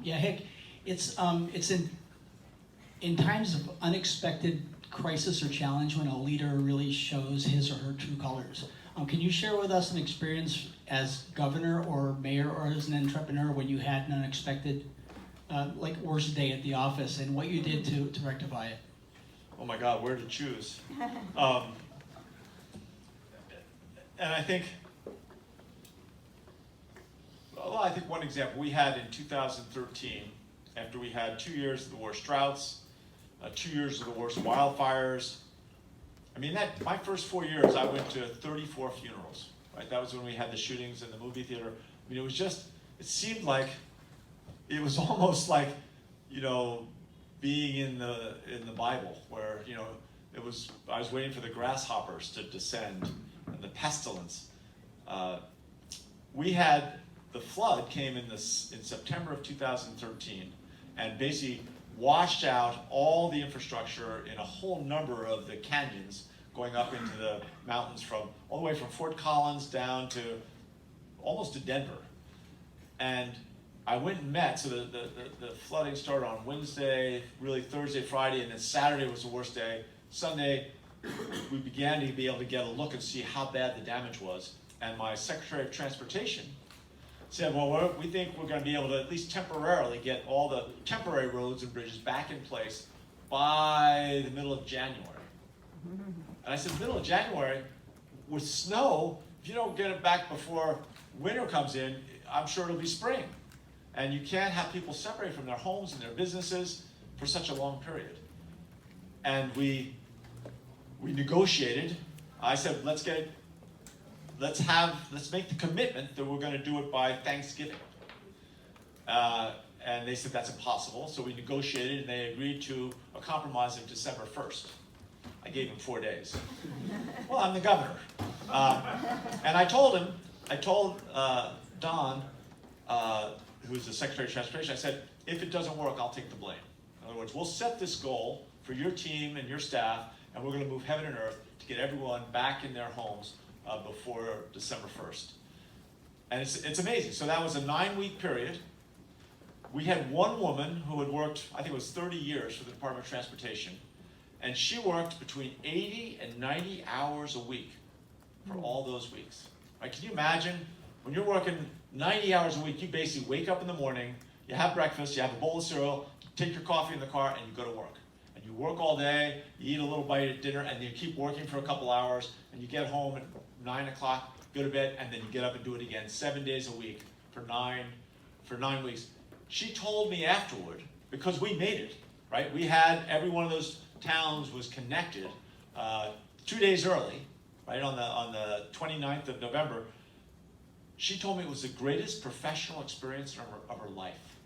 Yeah, Hick, it's in times of unexpected crisis or challenge when a leader really shows his or her true colors. Can you share with us an experience as governor or mayor or as an entrepreneur when you had an unexpected, like worst day at the office and what you did to rectify it? Oh my God, where to choose? And I think, well, I think one example we had in 2013, after we had 2 years of the worst droughts, 2 years of the worst wildfires. I mean, my first 4 years, I went to 34 funerals, right? That was when we had the shootings in the movie theater. I mean, it was just, it seemed like, it was almost like, you know, being in the Bible, where, you know, I was waiting for the grasshoppers to descend and the pestilence. The flood came in September of 2013 and basically washed out all the infrastructure in a whole number of the canyons going up into the mountains all the way from Fort Collins down to almost to Denver. And I went and met, so the flooding started on Wednesday, really Thursday, Friday, and then Saturday was the worst day. Sunday, we began to be able to get a look and see how bad the damage was. And my Secretary of Transportation said, well, we think we're going to be able to at least temporarily get all the temporary roads and bridges back in place by the middle of January. And I said, middle of January, with snow, if you don't get it back before winter comes in, I'm sure it'll be spring. And you can't have people separate from their homes and their businesses for such a long period. And we negotiated. I said, let's make the commitment that we're going to do it by Thanksgiving. And they said that's impossible. So we negotiated, and they agreed to a compromise of December 1st. I gave him 4 days. Well, I'm the governor. And I told Don, who was the Secretary of Transportation, I said, if it doesn't work, I'll take the blame. In other words, we'll set this goal for your team and your staff, and we're going to move heaven and earth to get everyone back in their homes before December 1st. And it's amazing. So that was a 9-week period. We had one woman who had worked, I think it was 30 years for the Department of Transportation, and she worked between 80 and 90 hours a week for all those weeks. Right? Can you imagine when you're working 90 hours a week, you basically wake up in the morning, you have breakfast, you have a bowl of cereal, take your coffee in the car, and you go to work. And you work all day, you eat a little bite at dinner, and then you keep working for a couple hours, and you get home at 9 o'clock, go to bed, and then you get up and do it again 7 days a week for nine weeks. She told me afterward, because we made it, right? We had every one of those towns was connected 2 days early, right, on the 29th of November. She told me it was the greatest professional experience of her life.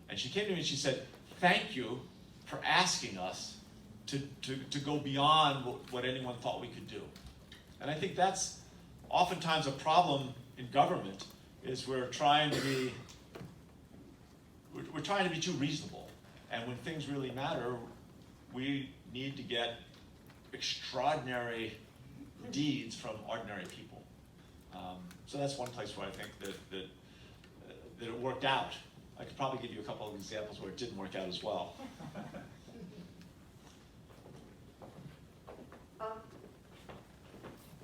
And she came to me and she said, thank you for asking us to go beyond what anyone thought we could do. And I think that's oftentimes a problem in government, is we're trying to be too reasonable. And when things really matter, we need to get extraordinary deeds from ordinary people. So that's one place where I think that it worked out. I could probably give you a couple of examples where it didn't work out as well.